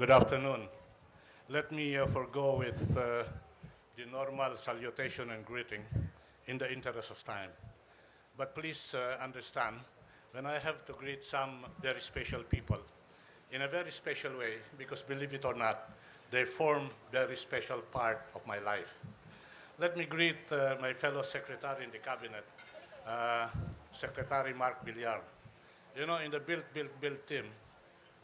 Good afternoon. Let me forego with the normal salutation and greeting in the interest of time. But please understand, when I have to greet some very special people in a very special way, because believe it or not, they form very special part of my life. Let me greet my fellow secretary in the cabinet, Secretary Mark Villar. You know, in the Build team,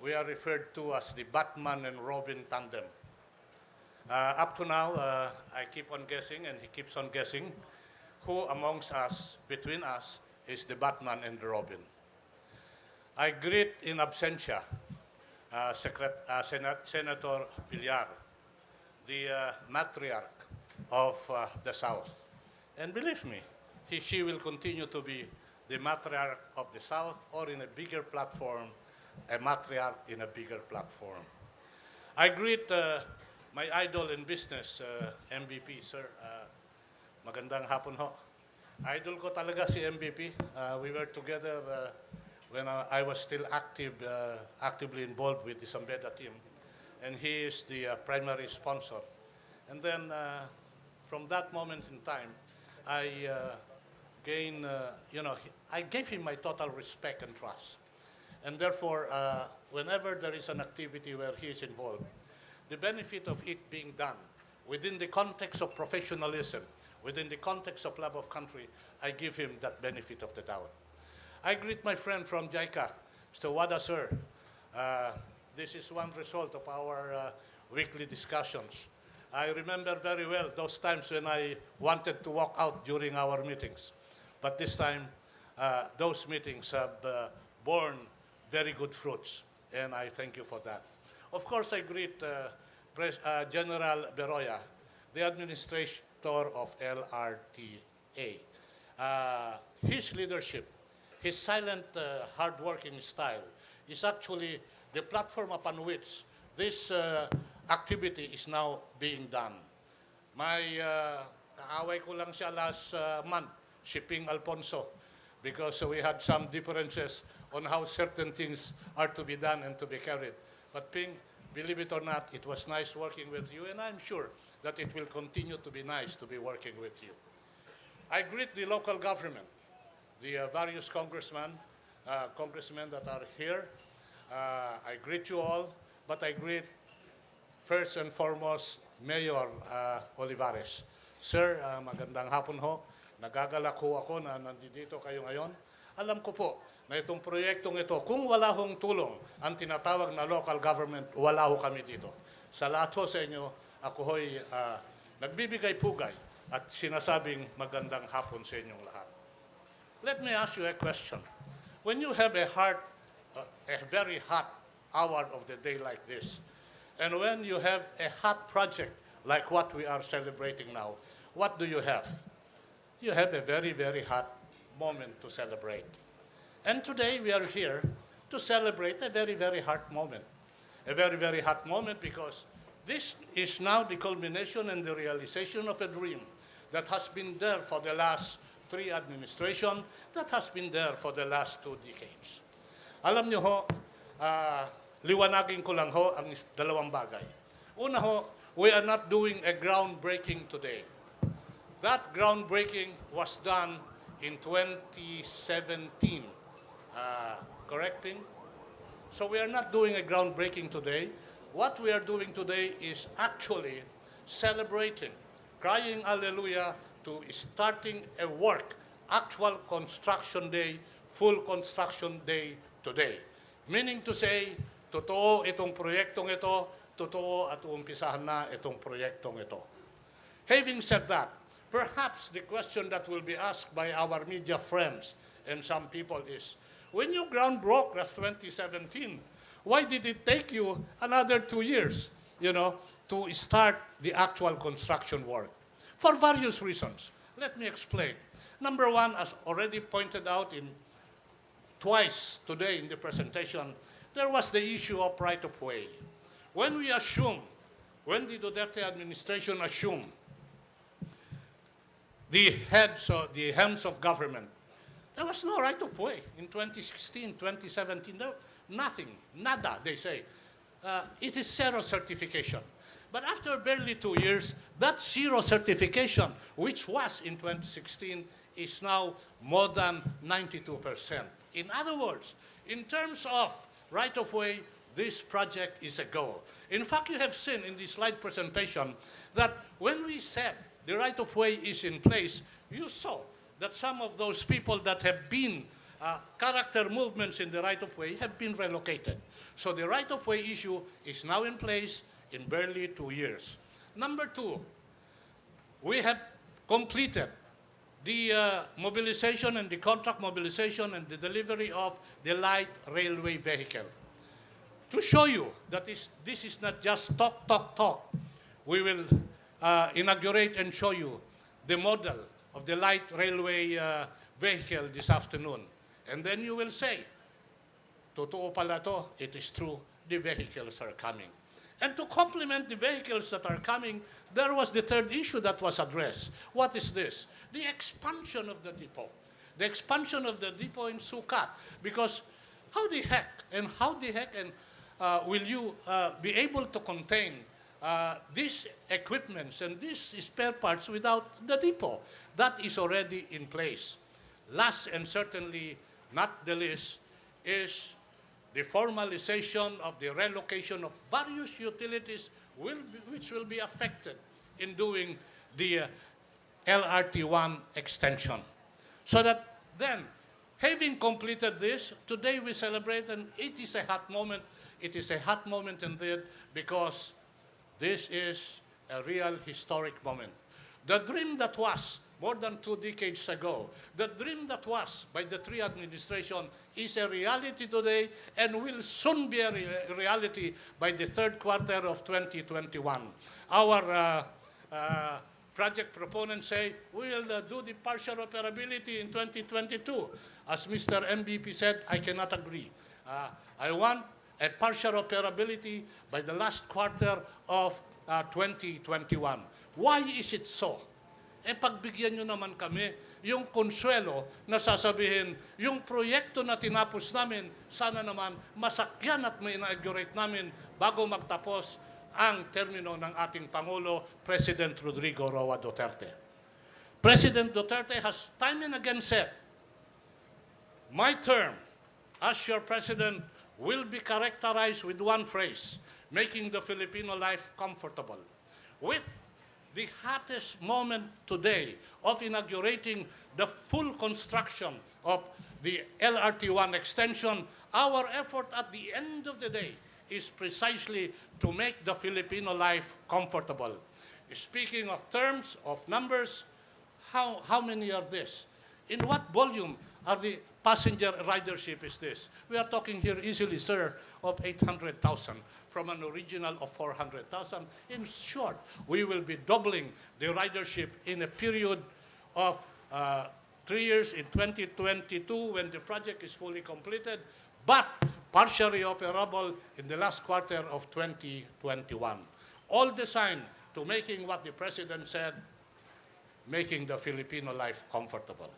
we are referred to as the Batman and Robin tandem. Up to now, I keep on guessing, and he keeps on guessing, who amongst us, between us, is the Batman and the Robin. I greet in absentia Senator Villar, the matriarch of the South. And believe me, she will continue to be the matriarch of the South, or in a bigger platform, a matriarch in a bigger platform. I greet my idol in business, MVP, sir. Magandang hapon ho. Idol ko talaga si MVP. We were together when I was still actively involved with the Sambeda team. And he is the primary sponsor. And then from that moment in time, I I gave him my total respect and trust. And therefore, whenever there is an activity where he is involved, the benefit of it being done within the context of professionalism, within the context of love of country, I give him that benefit of the doubt. I greet my friend from JICA, Mr. Wada, sir. This is one result of our weekly discussions. I remember very well those times when I wanted to walk out during our meetings. But this time, those meetings have borne very good fruits, and I thank you for that. Of course, I greet General Beroya, the administrator of LRT-A. His leadership, his silent, hard-working style is actually the platform upon which this activity is now being done. May kaaway ko lang siya last month, shipping Alfonso, because we had some differences on how certain things are to be done and to be carried. But Ping, believe it or not, it was nice working with you, and I'm sure that it will continue to be nice to be working with you. I greet the local government, the various congressmen that are here. I greet you all, but I greet first and foremost Mayor Olivares. Sir, magandang hapon ho. Nagagalak ho ako na nandito kayo ngayon. Alam ko po na itong proyektong ito, kung wala hong tulong ang tinatawag na local government, wala ho kami dito. Sa lahat ho sa inyo, ako ho'y nagbibigay pugay at sinasabing magandang hapon sa inyong lahat. Let me ask you a question. When you have a very hot hour of the day like this, and when you have a hot project like what we are celebrating now, what do you have? You have a very, very hot moment to celebrate. And today we are here to celebrate a very, very hot moment. A very, very hot moment because this is now the culmination and the realization of a dream that has been there for the last 3 administrations, that has been there for the last 2 decades. Alam niyo ho, liwanagin ko lang ho ang dalawang bagay. Una ho, we are not doing a groundbreaking today. That groundbreaking was done in 2017. Correct, Ping? So we are not doing a groundbreaking today. What we are doing today is actually celebrating, crying hallelujah to starting a work, actual construction day, full construction day today. Meaning to say, totoo itong proyektong ito, totoo at umpisahan na itong proyektong ito. Having said that, perhaps the question that will be asked by our media friends and some people is, when you ground broke last 2017, why did it take you another 2 years, to start the actual construction work? For various reasons. Let me explain. Number one, as already pointed out twice today in the presentation, there was the issue of right-of-way. When the Duterte administration assumed the helms of government, there was no right of way in 2016, 2017. Nothing, nada, they say. it is zero certification. But after barely 2 years, that zero certification, which was in 2016, is now more than 92%. In other words, in terms of right-of-way, this project is a go. In fact, you have seen in the slide presentation that when we said the right-of-way is in place, you saw that some of those people that have been character movements in the right-of-way have been relocated. So the right-of-way issue is now in place in barely 2 years. Number two, we have completed the mobilization and the contract mobilization and the delivery of the light railway vehicle. To show you that this is not just talk, we will inaugurate and show you the model of the light railway vehicle this afternoon. And then you will say, totoo pala to, it is true, the vehicles are coming. And to complement the vehicles that are coming, there was the third issue that was addressed. What is this? The expansion of the depot. The expansion of the depot in Sucat. Because how the heck will you be able to contain these equipments and these spare parts without the depot? That is already in place. Last and certainly not the least is the formalization of the relocation of various utilities which will be affected in doing the LRT-1 extension. So that then, having completed this, today we celebrate, and it is a hot moment. It is a hot moment indeed because this is a real historic moment. The dream that was more than 2 decades ago, the dream that was by the Tree administration is a reality today and will soon be a reality by the third quarter of 2021. Our project proponents say we will do the partial operability in 2022. As Mr. MVP said, I cannot agree. I want a partial operability by the last quarter of 2021. Why is it so? Pagbigyan nyo naman kami yung konsuelo na sasabihin, yung proyekto na tinapos namin, sana naman masakyan at ma-inaugurate namin bago magtapos ang termino ng ating Pangulo, President Rodrigo Roa Duterte. President Duterte has time and again said, my term as your president will be characterized with one phrase, making the Filipino life comfortable. With the hottest moment today of inaugurating the full construction of the LRT-1 extension, our effort at the end of the day is precisely to make the Filipino life comfortable. Speaking of terms, of numbers, how many are this? In what volume are the passenger ridership is this? We are talking here easily, sir, of 800,000 from an original of 400,000. In short, we will be doubling the ridership in a period of 3 years in 2022 when the project is fully completed, but partially operable in the last quarter of 2021. All designed to making what the President said, making the Filipino life comfortable.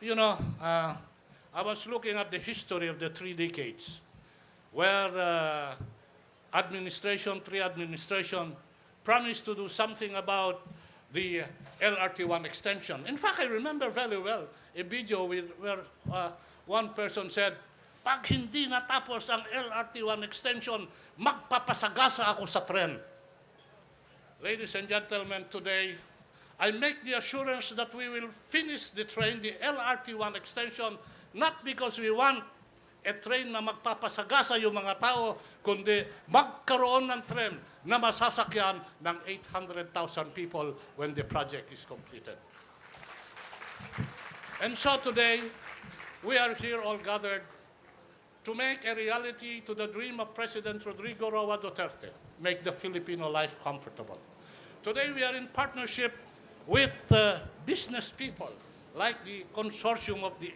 You know, I was looking at the history of the 3 decades where Tree administration promised to do something about the LRT-1 extension. In fact, I remember very well a video where one person said, pag hindi natapos ang LRT-1 extension, magpapasagasa ako sa tren. Ladies and gentlemen, today, I make the assurance that we will finish the train, the LRT-1 extension, not because we want a train na magpapasagasa yung mga tao, kundi magkaroon ng tren na masasakyan ng 800,000 people when the project is completed. And so today, we are here all gathered to make a reality to the dream of President Rodrigo Roa Duterte, make the Filipino life comfortable. Today, we are in partnership with business people like the consortium of the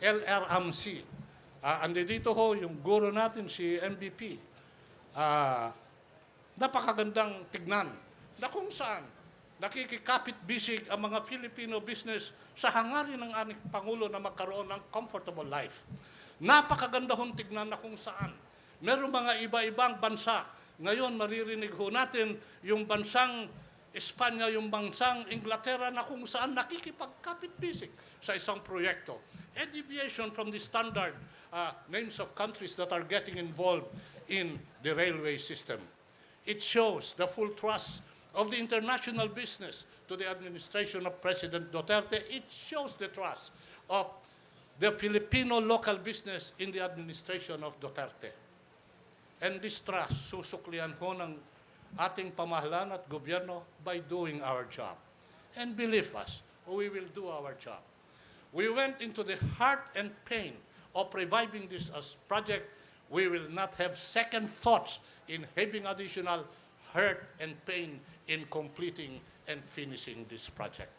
LRMC. Andi dito ho yung guro natin, si MVP. Napakagandang tignan na kung saan nakikikapit-bisig ang mga Filipino business sa hangarin ng ating Pangulo na magkaroon ng comfortable life. Napakaganda hong tignan na kung saan Meron mga iba-ibang bansa. Ngayon, maririnig ho natin yung bansang Espanya, yung bansang Inglaterra na kung saan nakikipagkapit-bisig sa isang proyekto. A deviation from the standard names of countries that are getting involved in the railway system. It shows the full trust of the international business to the administration of President Duterte. It shows the trust of the Filipino local business in the administration of Duterte. And this trust, susuklian ho ng ating pamahalaan at gobyerno by doing our job. And believe us, we will do our job. We went into the heart and pain of reviving this as project. We will not have second thoughts in having additional hurt and pain in completing and finishing this project.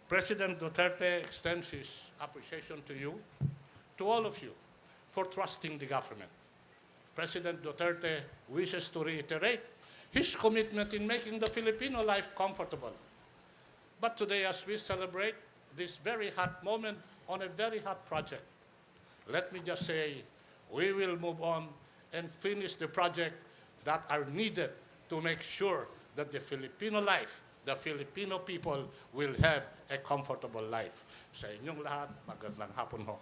President Duterte extends his appreciation to you, to all of you, for trusting the government. President Duterte wishes to reiterate his commitment in making the Filipino life comfortable. But today, as we celebrate this very hot moment on a very hot project, let me just say, we will move on and finish the project that are needed to make sure that the Filipino life, the Filipino people will have a comfortable life. Sa inyong lahat, magandang hapon ho.